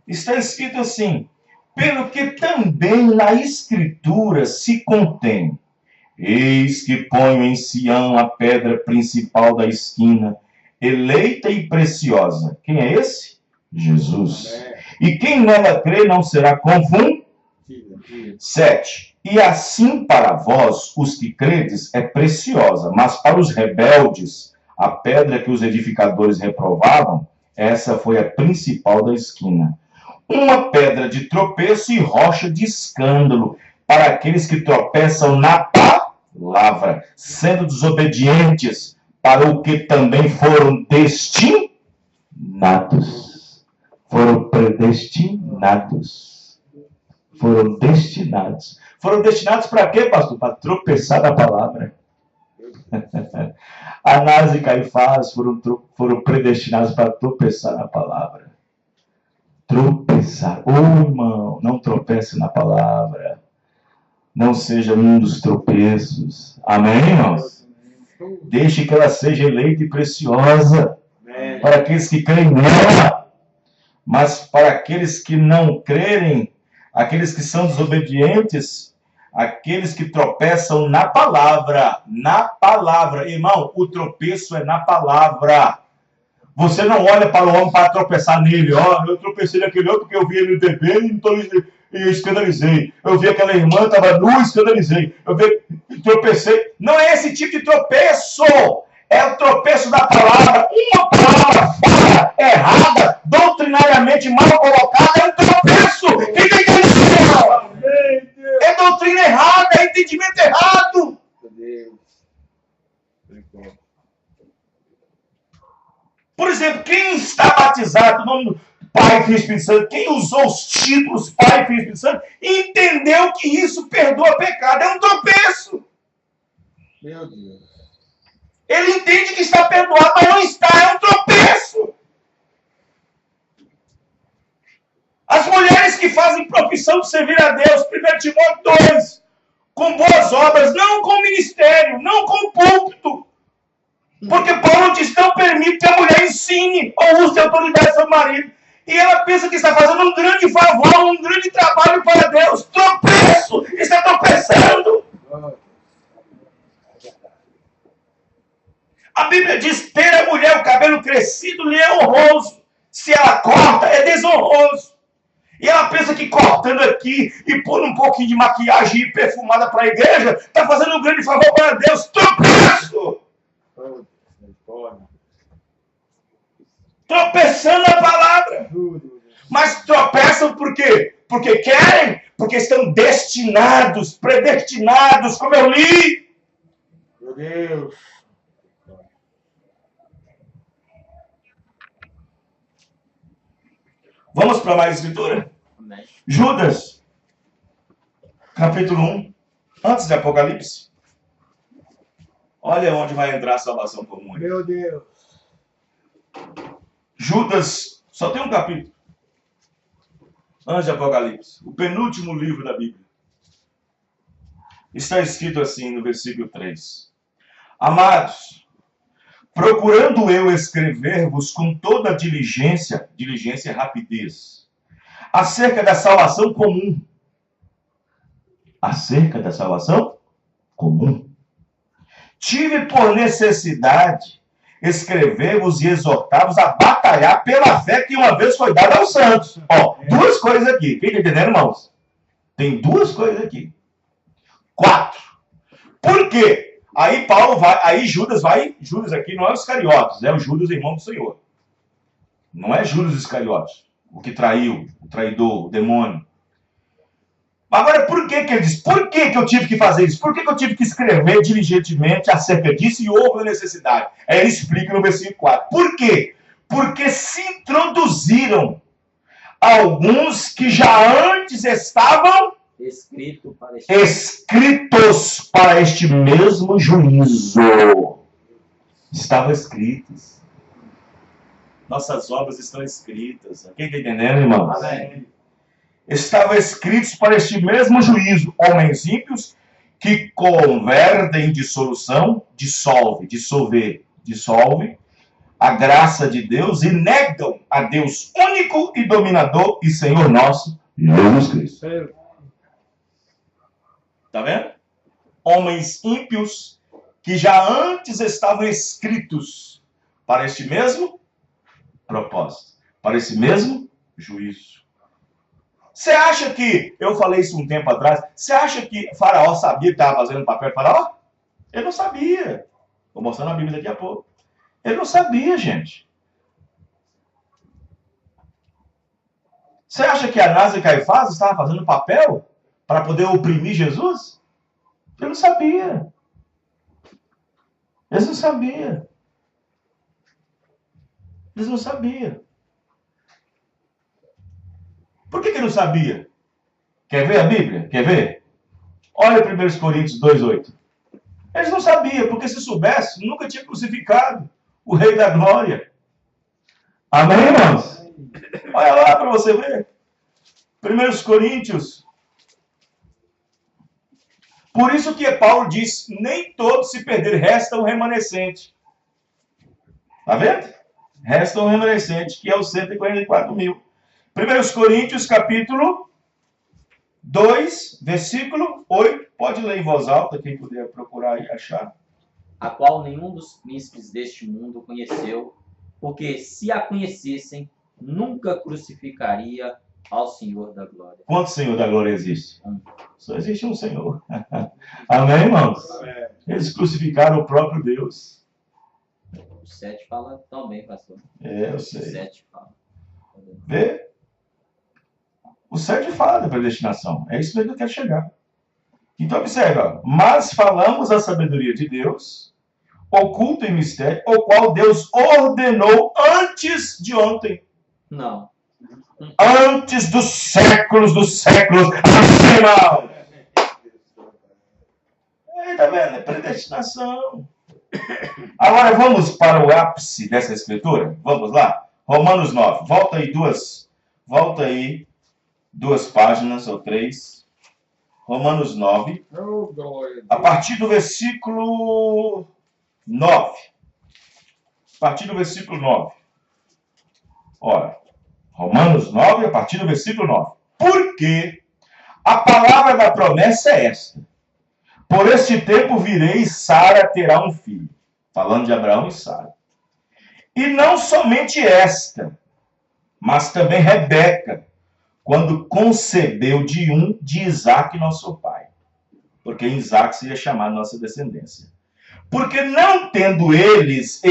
Está escrito assim: pelo que também na Escritura se contém: eis que ponho em Sião a pedra principal da esquina, eleita e preciosa. Quem é esse? Jesus. E quem nela crê não será confundido. 7. E assim para vós, os que credes, é preciosa, mas para os rebeldes, a pedra que os edificadores reprovavam, essa foi a principal da esquina. Uma pedra de tropeço e rocha de escândalo para aqueles que tropeçam na palavra, sendo desobedientes, para o que também foram destinados. Foram predestinados. Foram destinados. Foram destinados para quê, pastor? Para tropeçar na palavra. Anás e Caifás foram predestinados para tropeçar na palavra. Tropeçar. Irmão, não tropece na palavra. Não seja um dos tropeços. Amém, irmãos? Deixe que ela seja eleita e preciosa para aqueles que creem nela. Mas para aqueles que não crerem, aqueles que são desobedientes, aqueles que tropeçam na palavra. Na palavra. Irmão, o tropeço é na palavra. Você não olha para o homem para tropeçar nele. Eu tropecei naquele outro porque eu vi ele no TV e eu escandalizei. Eu vi aquela irmã, estava nua e escandalizei. Tropecei. Não é esse tipo de tropeço. É o tropeço da palavra. Uma palavra fora, errada, doutrinariamente mal colocada, é um tropeço. Quem está entendendo? É doutrina errada, é entendimento errado. Por exemplo, quem está batizado no nome do Pai, Filho e Espírito Santo, quem usou os títulos Pai, Filho e Espírito Santo, entendeu que isso perdoa pecado. É um tropeço. Meu Deus. Ele entende que está perdoado, mas não está. É um tropeço. As mulheres que fazem profissão de servir a Deus, 1 Timóteo 2, com boas obras, não com ministério, não com púlpito. Porque Paulo diz: não permite que a mulher ensine ou use autoridade sobre o marido. E ela pensa que está fazendo um grande favor, um grande trabalho para Deus. Tropeço! Está tropeçando. A Bíblia diz: ter a mulher o cabelo crescido lhe é honroso. Se ela corta, é desonroso. E ela pensa que cortando aqui e pondo um pouquinho de maquiagem perfumada para a igreja, está fazendo um grande favor para Deus. Tropeço! Tropeçando na palavra. Mas tropeçam por quê? Porque querem? Porque estão destinados, predestinados, como eu li. Meu Deus. Vamos para mais escritura? Amém. Judas, capítulo 1, antes de Apocalipse. Olha onde vai entrar a salvação comum. Meu Deus. Judas, só tem um capítulo. Antes de Apocalipse. O penúltimo livro da Bíblia. Está escrito assim no versículo 3. Amados, procurando eu escrever-vos com toda diligência e rapidez, acerca da salvação comum. Acerca da salvação comum. Tive por necessidade escrever-vos e exortar-vos a batalhar pela fé que uma vez foi dada aos santos. Duas coisas aqui. Quem está entendendo, irmãos? Tem duas coisas aqui. 4. Por quê? Aí Paulo vai, aí Judas aqui não é os Iscariotes, é o Judas, irmão do Senhor. Não é Judas Iscariotes, o que traiu, o traidor, o demônio. Agora, por que ele diz? Por que eu tive que fazer isso? Por que eu tive que escrever diligentemente acerca disso e houve necessidade? Aí ele explica no versículo 4. Por quê? Porque se introduziram alguns que já antes estavam escritos para este mesmo juízo. Estavam escritos. Nossas obras estão escritas. Quem está entendendo, irmão? Amém. Estavam escritos para este mesmo juízo. Homens ímpios que convertem em dissolução, dissolve, a graça de Deus e negam a Deus único e dominador e Senhor nosso, Jesus Cristo. Está vendo? Homens ímpios que já antes estavam escritos para este mesmo propósito, para esse mesmo juízo. Você acha que, eu falei isso um tempo atrás, você acha que Faraó sabia que estava fazendo o papel de Faraó? Ele não sabia. Vou mostrar na Bíblia daqui a pouco. Ele não sabia, gente. Você acha que Anás e Caifás estavam fazendo papel para poder oprimir Jesus? Ele não sabia. Eles não sabiam. Eles não sabiam. Por que não sabia? Quer ver a Bíblia? Quer ver? Olha 1 Coríntios 2,8. Eles não sabiam, porque se soubesse, nunca tinha crucificado o Rei da Glória. Amém, irmãos? Olha lá para você ver. 1 Coríntios. Por isso que Paulo diz, nem todos se perderem, resta um remanescente. Está vendo? Resta um remanescente, que é os 144 mil. 1 Coríntios, capítulo 2, versículo 8. Pode ler em voz alta, quem puder procurar e achar. A qual nenhum dos príncipes deste mundo conheceu, porque se a conhecessem, nunca crucificaria ao Senhor da Glória. Quantos Senhor da Glória existe? Só existe um Senhor. Amém, irmãos? Eles crucificaram o próprio Deus. O 7 fala também, pastor. Eu sei. O 7 fala. Vê? O 7 fala da predestinação. É isso mesmo que eu quero chegar. Então, observa. Mas falamos a sabedoria de Deus, oculto em mistério, o qual Deus ordenou antes de ontem. Não. Antes dos séculos. Assim, irmão. Tá vendo? É predestinação. Agora vamos para o ápice dessa escritura. Vamos lá. Romanos 9. Volta aí duas páginas ou 3. Romanos 9. A partir do versículo 9. A partir do versículo 9. Olha. Romanos 9, a partir do versículo 9. Porque a palavra da promessa é esta. Por este tempo virei e Sara terá um filho. Falando de Abraão e Sara. E não somente esta, mas também Rebeca, quando concebeu de Isaque, nosso pai. Porque Isaque seria chamado nossa descendência. Porque não tendo eles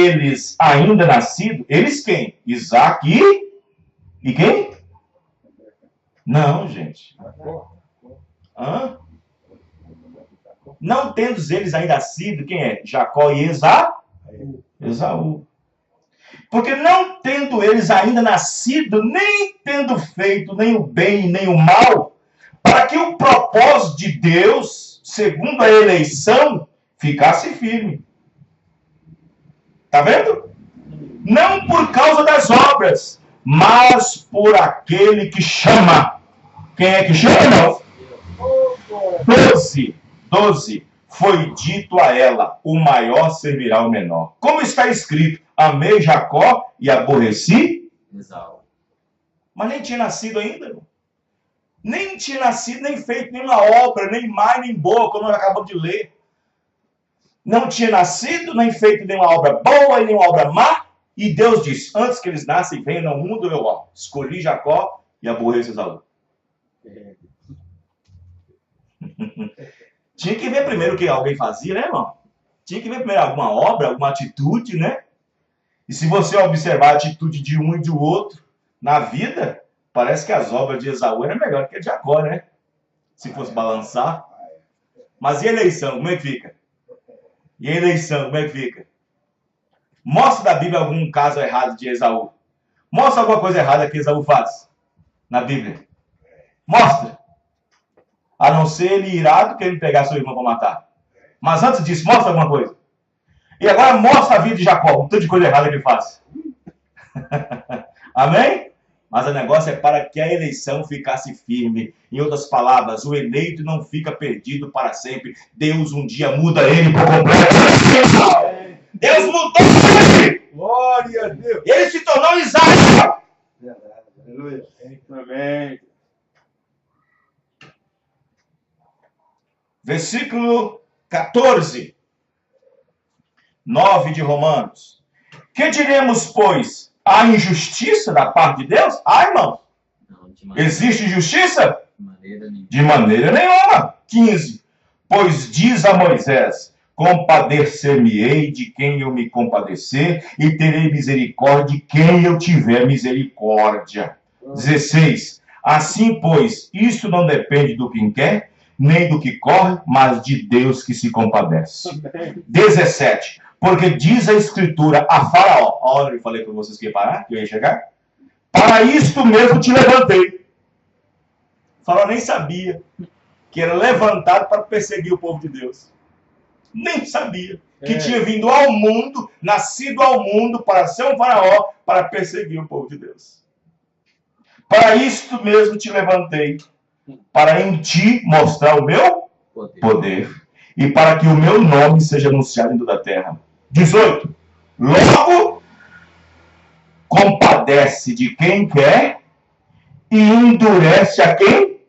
ainda nascido, eles quem? Isaque e quem? Não, gente. Hã? Não tendo eles ainda nascido, quem é? Jacó e Esaú. Porque não tendo eles ainda nascido, nem tendo feito nem o bem nem o mal, para que o propósito de Deus, segundo a eleição, ficasse firme. Tá vendo? Não por causa das obras, mas por aquele que chama. Quem é que chama, irmão? 12. Foi dito a ela, o maior servirá o menor. Como está escrito, amei Jacó e aborreci Esaú. Mas nem tinha nascido ainda, irmão. Nem tinha nascido, nem feito nenhuma obra, nem má, nem boa, como nós acabamos de ler. Não tinha nascido, nem feito nenhuma obra boa e nenhuma obra má. E Deus disse, antes que eles nascem, venham ao mundo, eu escolhi Jacó e aborreço Esaú. Tinha que ver primeiro o que alguém fazia, né, irmão? Tinha que ver primeiro alguma obra, alguma atitude, né? E se você observar a atitude de um e do outro na vida, parece que as obras de Esaú eram melhores que a de Jacó, né? Se fosse balançar. Mas e a eleição, como é que fica? E a eleição, como é que fica? Mostra da Bíblia algum caso errado de Esaú. Mostra alguma coisa errada que Esaú faz na Bíblia. Mostra. A não ser ele irado querendo pegar seu irmão para matar. Mas antes disso, mostra alguma coisa. E agora mostra a vida de Jacó, um tanto de coisa errada que ele faz. Amém? Mas o negócio é para que a eleição ficasse firme. Em outras palavras, o eleito não fica perdido para sempre. Deus um dia muda ele por completo. Deus mudou ele. Glória a Deus. Ele se tornou Isaac. Aleluia. Amém. Versículo 14. 9 de Romanos. Que diremos, pois? Há injustiça da parte de Deus? Irmão. Não, de maneira, Existe justiça? de maneira nenhuma. De maneira nenhuma. 15. Pois diz a Moisés: compadecer-me-ei de quem eu me compadecer, e terei misericórdia de quem eu tiver misericórdia. 16. Assim, pois, isso não depende do que quer, nem do que corre, mas de Deus que se compadece. 17. Porque diz a Escritura a Faraó, olha, eu falei para vocês que ia parar, que eu ia chegar, para isto mesmo te levantei. O Faraó nem sabia que era levantado para perseguir o povo de Deus. Nem sabia que tinha vindo ao mundo, nascido ao mundo para ser um faraó, para perseguir o povo de Deus. Para isto mesmo te levantei, para em ti mostrar o meu poder, e para que o meu nome seja anunciado em toda a terra. 18. Logo, compadece de quem quer e endurece a quem?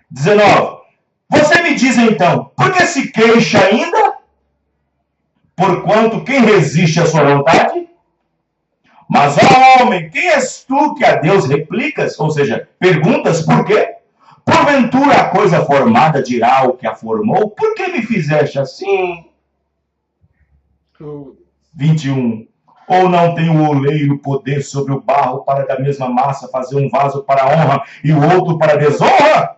19. Você me diz então, por que se queixa ainda? Porquanto quem resiste à sua vontade? Mas, ó homem, quem és tu que a Deus replicas? Ou seja, perguntas por quê? Porventura a coisa formada dirá o que a formou? Por que me fizeste assim? 21. Ou não tem o oleiro poder sobre o barro para da mesma massa fazer um vaso para honra e o outro para desonra?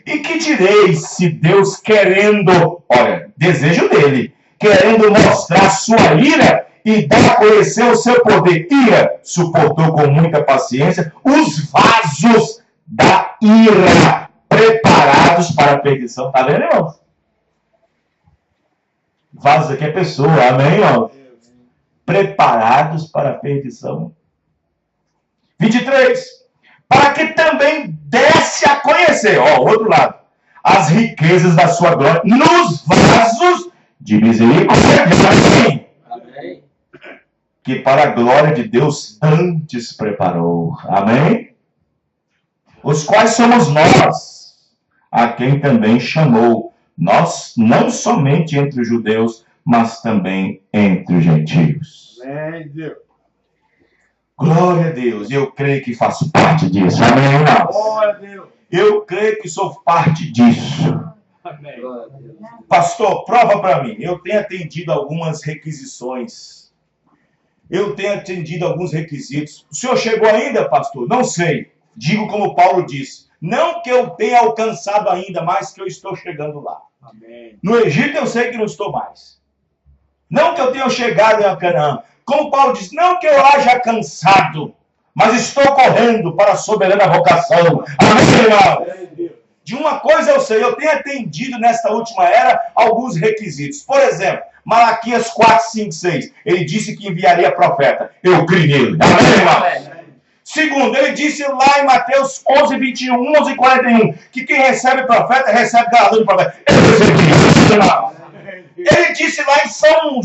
E que direis se Deus querendo, olha, desejo dele, querendo mostrar sua ira e dar a conhecer o seu poder, ira, suportou com muita paciência os vasos da ira preparados para a perdição. Tá vendo, irmão? Vasos aqui é pessoa, amém, irmão? Preparados para a perdição. 23. Para que também desse a conhecer, ó, o outro lado, as riquezas da sua glória nos vasos de misericórdia. Amém. Que para a glória de Deus antes preparou. Amém? Os quais somos nós, a quem também chamou. Nós, não somente entre os judeus, mas também entre os gentios. Amém, Deus. Glória a Deus. Eu creio que faço parte disso. Amém, irmãos? Glória a Deus. Eu creio que sou parte disso. Amém. Pastor, prova para mim. Eu tenho atendido algumas requisições. Eu tenho atendido alguns requisitos. O senhor chegou ainda, pastor? Não sei. Digo como Paulo disse. Não que eu tenha alcançado ainda, mas que eu estou chegando lá. Amém. No Egito eu sei que não estou mais. Não que eu tenha chegado em Canaã. Como Paulo diz, não que eu haja cansado, mas estou correndo para a soberana vocação. Amém, irmão? De uma coisa eu sei, eu tenho atendido nesta última era alguns requisitos. Por exemplo, Malaquias 4, 5, 6. Ele disse que enviaria profeta. Eu criei nele. Amém, irmão? Segundo, ele disse lá em Mateus 11, 21, 11, 41, que quem recebe profeta, recebe galardão de profeta. Ele disse lá em São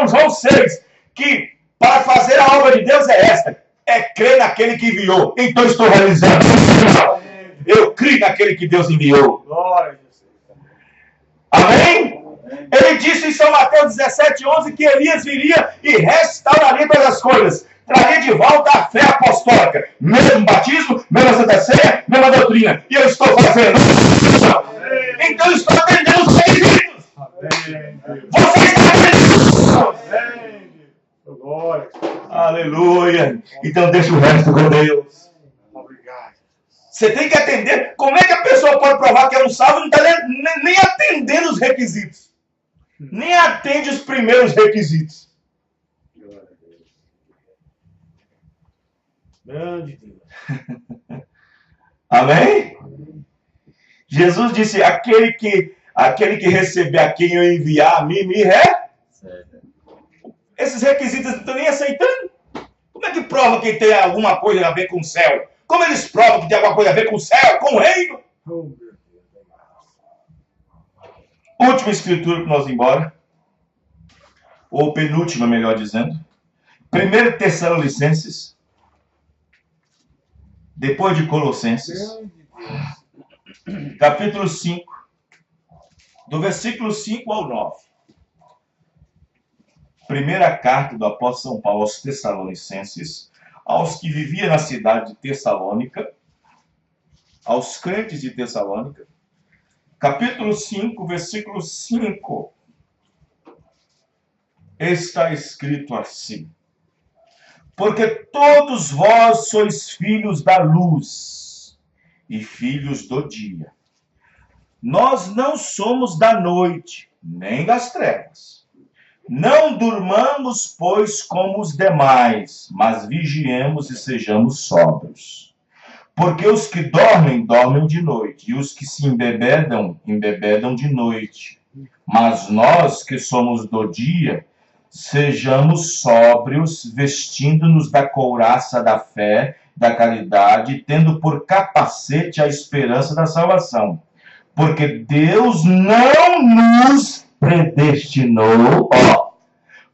João 6, que para fazer a obra de Deus é esta, é crer naquele que enviou. Então estou realizando. Eu creio naquele que Deus enviou. Amém? Ele disse em São Mateus 17, 11, que Elias viria e restauraria todas as coisas. Traria de volta a fé apostólica. Mesmo batismo, mesma Santa Ceia, mesma doutrina. E eu estou fazendo. Então eu estou atendendo os requisitos. Você está atendendo. Glória. Aleluia. Então deixa o resto com Deus. Obrigado. Você tem que atender. Como é que a pessoa pode provar que é um salvo e não está nem atendendo os requisitos? Nem atende os primeiros requisitos. Grande Deus. Amém? Jesus disse, aquele que receber a quem eu enviar a mim, me Esses requisitos não estão nem aceitando. Como é que prova que tem alguma coisa a ver com o céu? Como eles provam que tem alguma coisa a ver com o céu, com o reino? Última escritura para nós ir embora. ou penúltima, melhor dizendo. 1 Tessalonicenses, depois de Colossenses, capítulo 5, do versículo 5 ao 9. Primeira carta do apóstolo São Paulo aos Tessalonicenses, aos que viviam na cidade de Tessalônica, aos crentes de Tessalônica, capítulo 5, versículo 5, está escrito assim: porque todos vós sois filhos da luz e filhos do dia. Nós não somos da noite, nem das trevas. Não durmamos, pois, como os demais, mas vigiemos e sejamos sóbrios. Porque os que dormem, dormem de noite, e os que se embebedam, embebedam de noite. Mas nós, que somos do dia, sejamos sóbrios, vestindo-nos da couraça da fé, da caridade, tendo por capacete a esperança da salvação. Porque Deus não nos predestinou,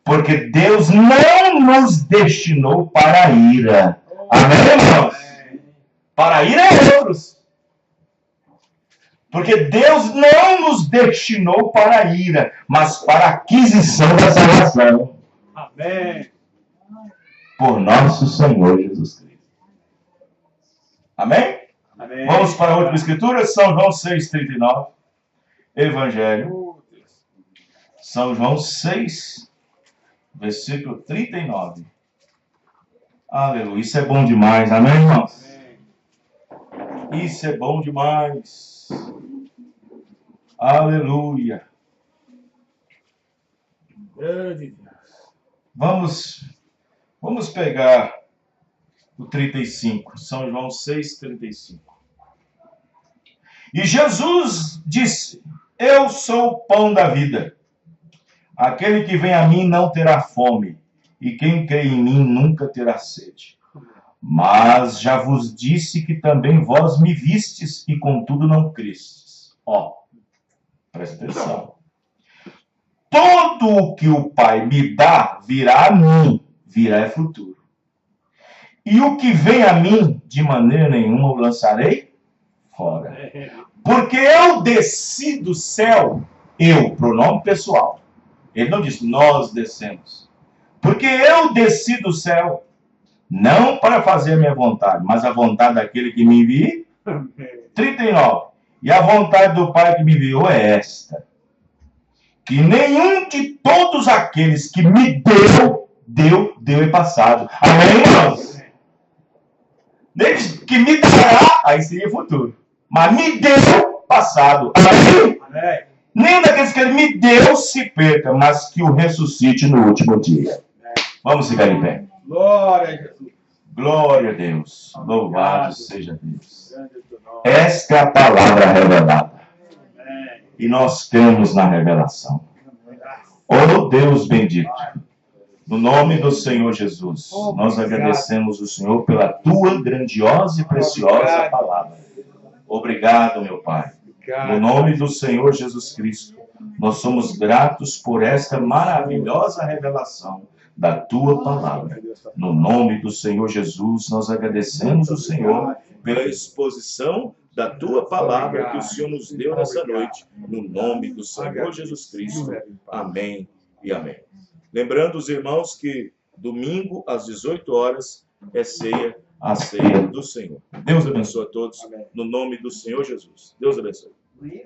porque Deus não nos destinou para a ira. Amém, irmãos? Para a ira é outros. Porque Deus não nos destinou para a ira, mas para a aquisição da salvação. Amém. Por nosso Senhor Jesus Cristo. Amém? Amém. Vamos para a última escritura, São João 6,39. Evangelho. São João 6, versículo 39. Aleluia. Isso é bom demais. Amém, irmãos? Amém. Isso é bom demais. Aleluia. Vamos pegar o 35. São João 6, 35. E Jesus disse: eu sou o pão da vida. Aquele que vem a mim não terá fome, e quem crê em mim nunca terá sede. Mas já vos disse que também vós me vistes, e contudo não crestes. Presta atenção. Todo o que o Pai me dá virá a mim, virá é futuro. E o que vem a mim, de maneira nenhuma o lançarei fora. Porque eu desci do céu, eu, pronome pessoal. Ele não disse, nós descemos. Porque eu desci do céu, não para fazer a minha vontade, mas a vontade daquele que me enviou. 39. E a vontade do Pai que me enviou é esta: que nenhum de todos aqueles que me deu é passado. Amém, irmãos? Nem que me dará, aí seria futuro. Mas me deu passado. Amém? Amém. Nem daqueles que ele me deu se perca, mas que o ressuscite no último dia. Vamos ficar em pé. Glória a Jesus. Glória a Deus. Louvado seja Deus. Esta é a palavra revelada. E nós cremos na revelação. Oh Deus bendito. No nome do Senhor Jesus, nós agradecemos o Senhor pela tua grandiosa e preciosa palavra. Obrigado, meu Pai. No nome do Senhor Jesus Cristo, nós somos gratos por esta maravilhosa revelação da tua palavra. No nome do Senhor Jesus, nós agradecemos o Senhor pela exposição da tua palavra que o Senhor nos deu nessa noite. No nome do Senhor Jesus Cristo. Amém e amém. Lembrando os irmãos que domingo às 18 horas é a ceia do Senhor. Deus abençoe a todos. No nome do Senhor Jesus. Deus abençoe. Amém.